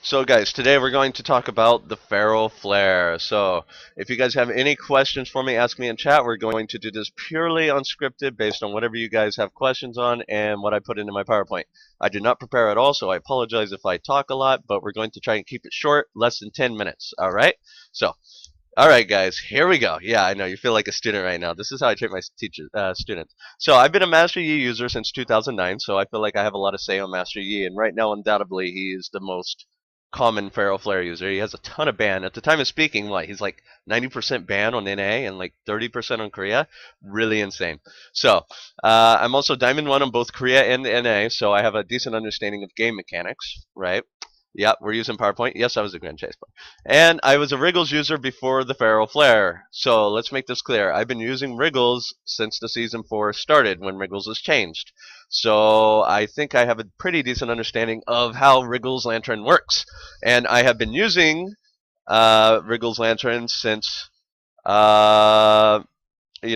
So guys, today we're going to talk about the Feral Flare. So if you guys have any questions for me, ask me in chat. We're going to do this purely unscripted based on whatever you guys have questions on and what I put into my PowerPoint. I did not prepare at all, so I apologize if I talk a lot, but we're going to try and keep it short, less than 10 minutes. All right? So, all right, guys, here we go. Yeah, I know you feel like a student right now. This is how I treat my students. So I've been a Master Yi user since 2009, so I feel like I have a lot of say on Master Yi, and right now, undoubtedly, he is the most common Feral Flare user. He has a ton of ban. At the time of speaking, he's like 90% ban on NA and like 30% on Korea. Really insane. So I'm also Diamond 1 on both Korea and NA, so I have a decent understanding of game mechanics, right? Yep, we're using PowerPoint. Yes, I was a Grand Chase player. And I was a Wriggles user before the Feral Flare. So let's make this clear. I've been using Wriggles since the Season 4 started when Wriggles was changed. So I think I have a pretty decent understanding of how Wriggles Lantern works. And I have been using Wriggles Lantern since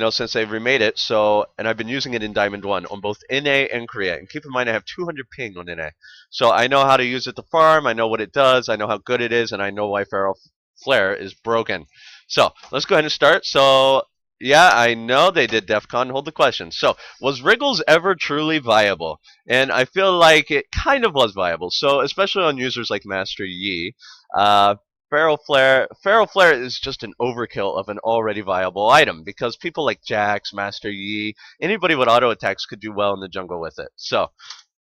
since they remade it. So, and I've been using it in Diamond 1 on both NA and Korea. And keep in mind, I have 200 ping on NA. So I know how to use it to farm, I know what it does, I know how good it is, and I know why Feral Flare is broken. So, let's go ahead and start. So, yeah, I know they did DEF CON. Hold the question. So, was Wriggles ever truly viable? And I feel like it kind of was viable. So, especially on users like Master Yi, Feral Flare is just an overkill of an already viable item because people like Jax, Master Yi, anybody with auto attacks could do well in the jungle with it. So,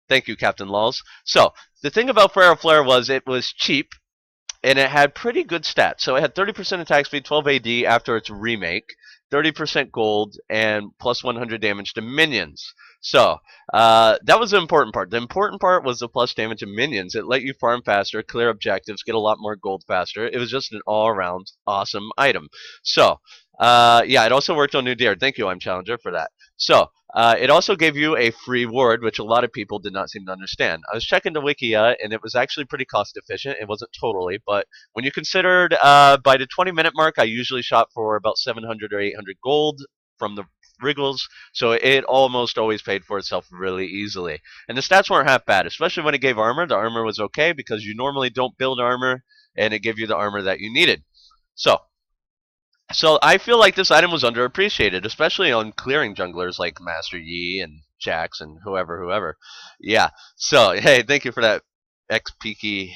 thank you, Captain Lulz. So, the thing about Feral Flare was it was cheap and it had pretty good stats. So, it had 30% attack speed, 12 AD after its remake, 30% gold, and plus 100 damage to minions. So, that was the important part. The important part was the plus damage to minions. It let you farm faster, clear objectives, get a lot more gold faster. It was just an all-around awesome item. So, yeah, it also worked on New Deer. Thank you, I'm Challenger, for that. So, it also gave you a free ward, which a lot of people did not seem to understand. I was checking the Wikia, and it was actually pretty cost efficient. It wasn't totally, but when you considered by the 20-minute mark, I usually shot for about 700 or 800 gold from the Wriggles, so it almost always paid for itself really easily. And the stats weren't half bad, especially when it gave armor. The armor was okay because you normally don't build armor, and it gave you the armor that you needed. So I feel like this item was underappreciated, especially on clearing junglers like Master Yi and Jax and whoever. Yeah. So hey, thank you for that, XPeaky.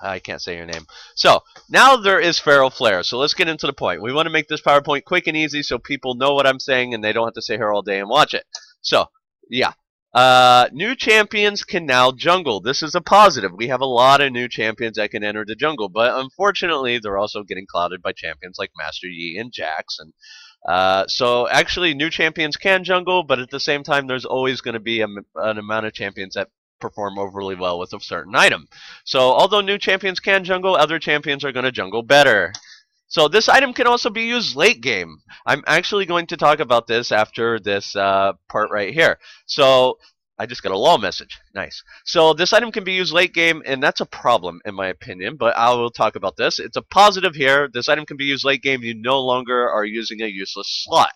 I can't say your name. So now there is Feral Flare. So let's get into the point. We want to make this PowerPoint quick and easy so people know what I'm saying and they don't have to sit here all day and watch it. So yeah. New champions can now jungle. This is a positive. We have a lot of new champions that can enter the jungle, but unfortunately, they're also getting clouded by champions like Master Yi and Jax. And so actually, new champions can jungle, but at the same time, there's always going to be an amount of champions that perform overly well with a certain item. So although new champions can jungle, other champions are going to jungle better. So this item can also be used late game. I'm actually going to talk about this after this part right here. So I just got a LOL message. Nice. So this item can be used late game, and that's a problem in my opinion, but I will talk about this. It's a positive here. This item can be used late game. You no longer are using a useless slot.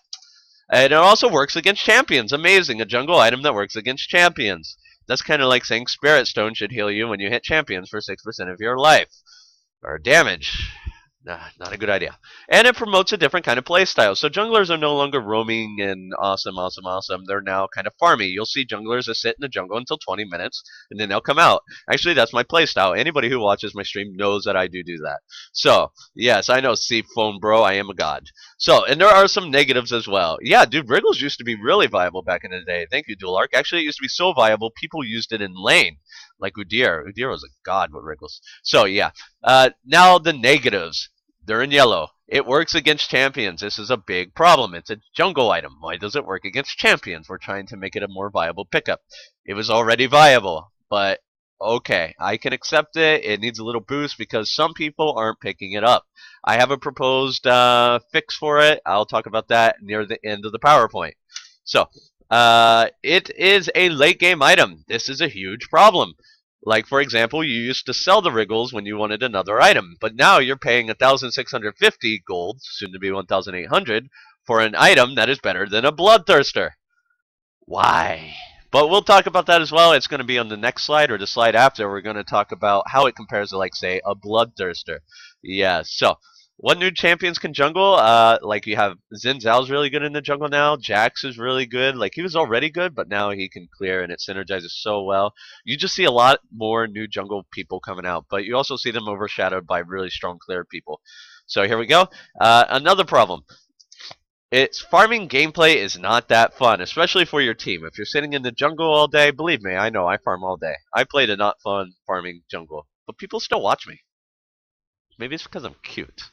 And it also works against champions. Amazing. A jungle item that works against champions. That's kind of like saying Spirit Stone should heal you when you hit champions for 6% of your life. Or damage. Nah, not a good idea. And it promotes a different kind of playstyle. So junglers are no longer roaming and awesome. They're now kind of farmy. You'll see junglers that sit in the jungle until 20 minutes, and then they'll come out. Actually, that's my playstyle. Anybody who watches my stream knows that I do that. So, yes, I know, Phone Bro, I am a god. So, and there are some negatives as well. Yeah, dude, Wriggles used to be really viable back in the day. Thank you, Dual Arc. Actually, it used to be so viable, people used it in lane. Like Udyr. Udyr was a god with Wriggles. So, yeah. Now the negatives. They're in yellow. It works against champions. This is a big problem. It's a jungle item. Why does it work against champions? We're trying to make it a more viable pickup. It was already viable, but okay, I can accept it. It needs a little boost because some people aren't picking it up. I have a proposed fix for it. I'll talk about that near the end of the PowerPoint. So, it is a late game item. This is a huge problem. Like, for example, you used to sell the Wriggles when you wanted another item, but now you're paying 1,650 gold, soon to be 1,800, for an item that is better than a Bloodthirster. Why? But we'll talk about that as well. It's going to be on the next slide or the slide after. We're going to talk about how it compares to, like, say, a Bloodthirster. Yeah, so what new champions can jungle? Like you have Xin Zhao's really good in the jungle now. Jax is really good. Like he was already good, but now he can clear and it synergizes so well. You just see a lot more new jungle people coming out, but you also see them overshadowed by really strong clear people. So here we go. Another problem. It's farming gameplay is not that fun, especially for your team. If you're sitting in the jungle all day, believe me, I know I farm all day. I played a not fun farming jungle, but people still watch me. Maybe it's because I'm cute.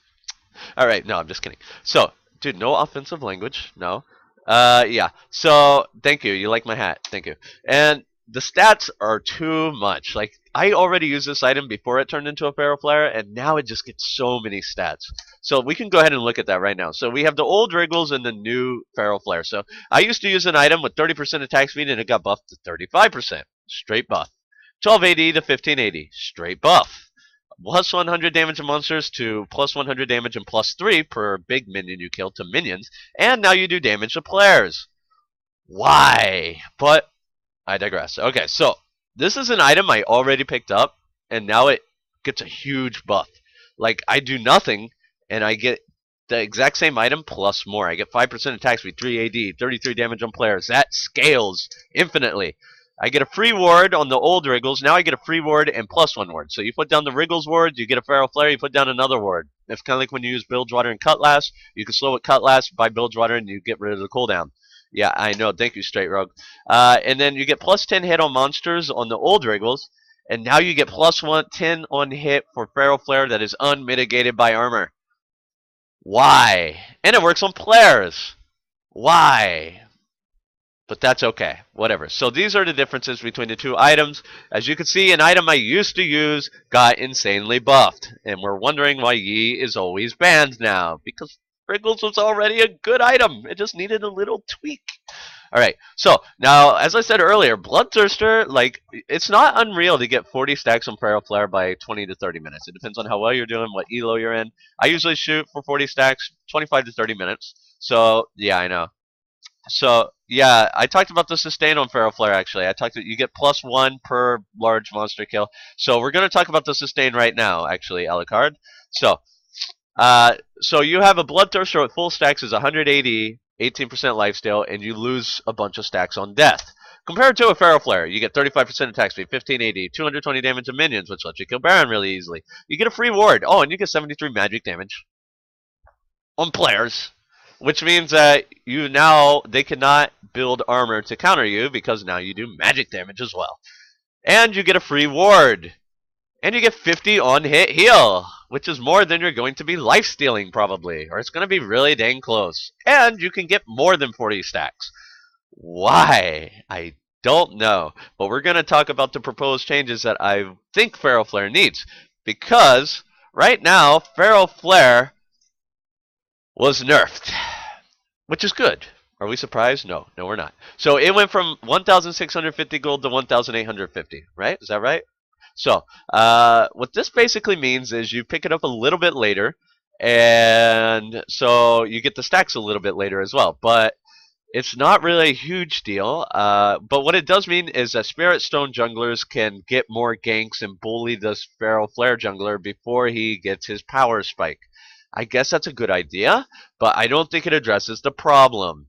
All right, no, I'm just kidding. So, dude, no offensive language, no. Yeah. So, thank you. You like my hat? Thank you. And the stats are too much. Like, I already used this item before it turned into a Feral Flare, and now it just gets so many stats. So we can go ahead and look at that right now. So we have the old Wriggles and the new Feral Flare. So I used to use an item with 30% attack speed, and it got buffed to 35%. Straight buff. 1280 to 1580. Straight buff. Plus 100 damage to monsters to plus 100 damage and plus 3 per big minion you kill to minions. And now you do damage to players. Why? But I digress. Okay, so this is an item I already picked up, and now it gets a huge buff. Like, I do nothing, and I get the exact same item plus more. I get 5% attack speed, 3 AD, 33 damage on players. That scales infinitely. I get a free ward on the old Wriggles. Now I get a free ward and plus 1 ward. So you put down the Wriggles ward, you get a Feral Flare, you put down another ward. It's kind of like when you use Bilgewater and Cutlass. You can slow it Cutlass by Bilgewater and you get rid of the cooldown. Yeah, I know. Thank you, Straight Rogue. And then you get plus 10 hit on monsters on the old Wriggles. And now you get plus 10 on hit for Feral Flare that is unmitigated by armor. Why? And it works on players. Why? But that's okay. Whatever. So these are the differences between the two items. As you can see, an item I used to use got insanely buffed. And we're wondering why Yi is always banned now. Because Wriggles was already a good item. It just needed a little tweak. Alright, so now, as I said earlier, Bloodthirster, like, it's not unreal to get 40 stacks on Feral Flare by 20 to 30 minutes. It depends on how well you're doing, what elo you're in. I usually shoot for 40 stacks, 25 to 30 minutes. So, yeah, I know. So, yeah, I talked about the sustain on Feral Flare, actually. I talked about you get plus 1 per large monster kill. So we're going to talk about the sustain right now, actually, Alucard. So you have a Bloodthirster with full stacks is 180, 18% lifesteal, and you lose a bunch of stacks on death. Compared to a Feral Flare, you get 35% attack speed, 1580, 220 damage to minions, which lets you kill Baron really easily. You get a free ward. Oh, and you get 73 magic damage on players. Which means that they cannot build armor to counter you because now you do magic damage as well. And you get a free ward. And you get 50 on hit heal, which is more than you're going to be life stealing probably, or it's going to be really dang close. And you can get more than 40 stacks. Why? I don't know. But we're going to talk about the proposed changes that I think Feral Flare needs. Because right now, Feral Flare was nerfed, which is good. Are we surprised? No, we're not. So it went from 1,650 gold to 1,850, right? Is that right? So what this basically means is you pick it up a little bit later, and so you get the stacks a little bit later as well. But it's not really a huge deal. But what it does mean is that Spirit Stone junglers can get more ganks and bully this Feral Flare jungler before he gets his power spike. I guess that's a good idea, but I don't think it addresses the problem.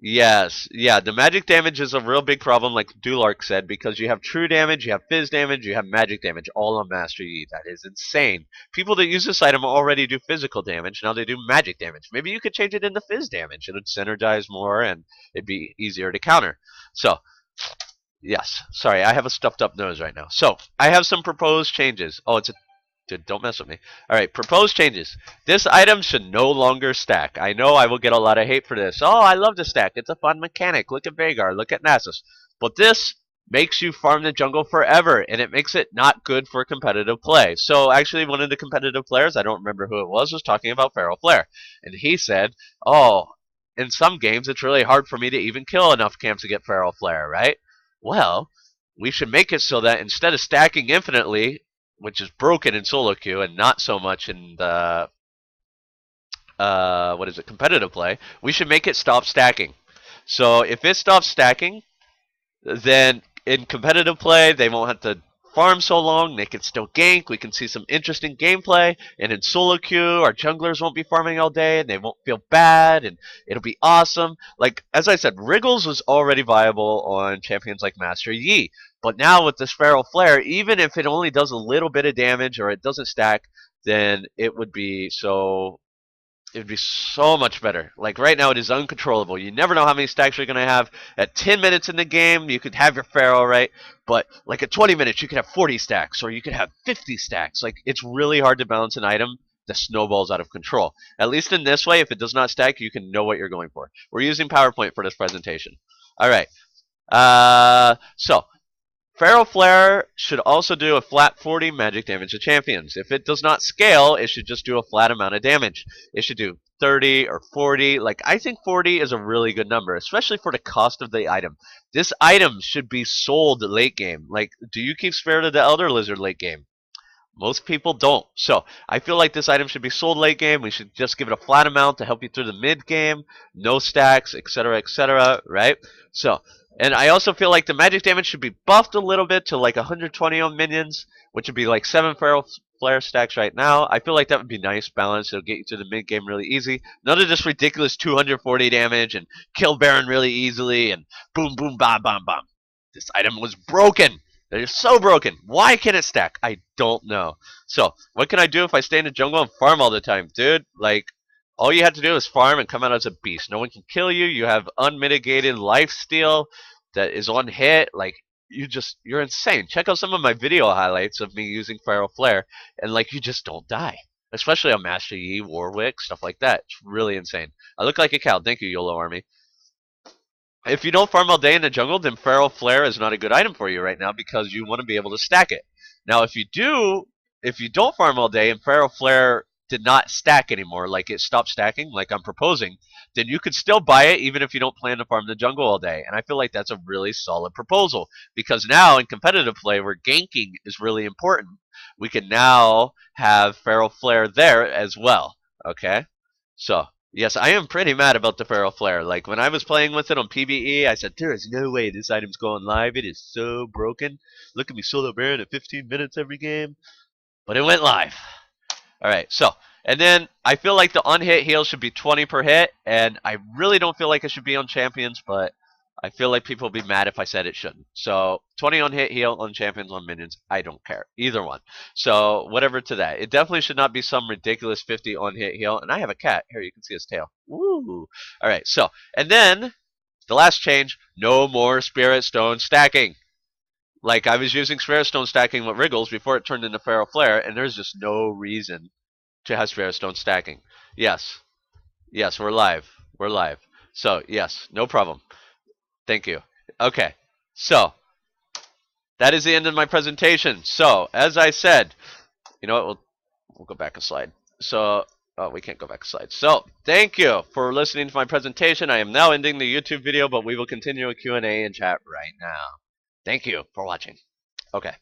Yes, yeah, the magic damage is a real big problem, like Dulark said, because you have true damage, you have fizz damage, you have magic damage, all on Master Yi. That is insane. People that use this item already do physical damage, now they do magic damage. Maybe you could change it into fizz damage. It would synergize more, and it'd be easier to counter. So, yes, sorry, I have a stuffed up nose right now. So, I have some proposed changes. Oh, it's a Dude, don't mess with me. Alright, proposed changes. This item should no longer stack. I know I will get a lot of hate for this. Oh, I love to stack. It's a fun mechanic. Look at Veigar. Look at Nasus. But this makes you farm the jungle forever, and it makes it not good for competitive play. So actually, one of the competitive players, I don't remember who it was talking about Feral Flare. And he said, oh, in some games, it's really hard for me to even kill enough camps to get Feral Flare, right? Well, we should make it so that instead of stacking infinitely, which is broken in solo queue and not so much in the competitive play, we should make it stop stacking. So if it stops stacking, Then in competitive play, they won't have to farm so long. They can still gank. We can see some interesting gameplay. And in solo queue, our junglers won't be farming all day, and they won't feel bad, and it'll be awesome. Like as I said, Wriggles was already viable on champions like Master Yi, but now with this Feral Flare, even if it only does a little bit of damage or it doesn't stack, then it would be so much better. Like right now, it is uncontrollable. You never know how many stacks you're gonna have. At 10 minutes in the game, you could have your Pharaoh, right? But like at 20 minutes, you could have 40 stacks, or you could have 50 stacks. Like it's really hard to balance an item that snowballs out of control. At least in this way, if it does not stack, you can know what you're going for. We're using PowerPoint for this presentation. All right. So Feral Flare should also do a flat 40 magic damage to champions. If it does not scale, it should just do a flat amount of damage. It should do 30 or 40. Like, I think 40 is a really good number, especially for the cost of the item. This item should be sold late game. Like, do you keep Spirit of the Elder Lizard late game? Most people don't. So I feel like this item should be sold late game. We should just give it a flat amount to help you through the mid game, no stacks, etc., right? So, and I also feel like the magic damage should be buffed a little bit to like 120 on minions, which would be like 7 Feral Flare stacks right now. I feel like that would be nice balance. It'll get you through the mid game really easy. None of this ridiculous 240 damage and kill Baron really easily and boom, boom, bam, bam, bam. This item was broken. They're so broken. Why can't it stack? I don't know. So, what can I do if I stay in the jungle and farm all the time? Dude, like, all you have to do is farm and come out as a beast. No one can kill you. You have unmitigated lifesteal that is on hit. Like, you're insane. Check out some of my video highlights of me using Feral Flare, and, like, you just don't die. Especially on Master Yi, Warwick, stuff like that. It's really insane. I look like a cow. Thank you, YOLO Army. If you don't farm all day in the jungle, then Feral Flare is not a good item for you right now because you want to be able to stack it. Now, if you don't farm all day and Feral Flare did not stack anymore, like it stopped stacking, like I'm proposing, then you could still buy it even if you don't plan to farm the jungle all day. And I feel like that's a really solid proposal because now in competitive play where ganking is really important, we can now have Feral Flare there as well. Okay? So, yes, I am pretty mad about the Feral Flare. Like, when I was playing with it on PvE, I said, there is no way this item's going live. It is so broken. Look at me solo Baron at 15 minutes every game. But it went live. Alright, so, and then I feel like the on-hit heal should be 20 per hit, and I really don't feel like it should be on champions, but I feel like people will be mad if I said it shouldn't. So 20 on hit heal on champions on minions, I don't care. Either one. So whatever to that. It definitely should not be some ridiculous 50 on hit heal. And I have a cat. Here, you can see his tail. Woo! Alright, so, and then the last change, no more Spirit Stone stacking. Like, I was using Spirit Stone stacking with Wriggles before it turned into Feral Flare, and there's just no reason to have Spirit Stone stacking. Yes. Yes, we're live. We're live. So, yes, no problem. Thank you. Okay, so that is the end of my presentation. So, as I said, you know what? We'll go back a slide. So, oh, we can't go back a slide. So, thank you for listening to my presentation. I am now ending the YouTube video, but we will continue a Q&A and chat right now. Thank you for watching. Okay.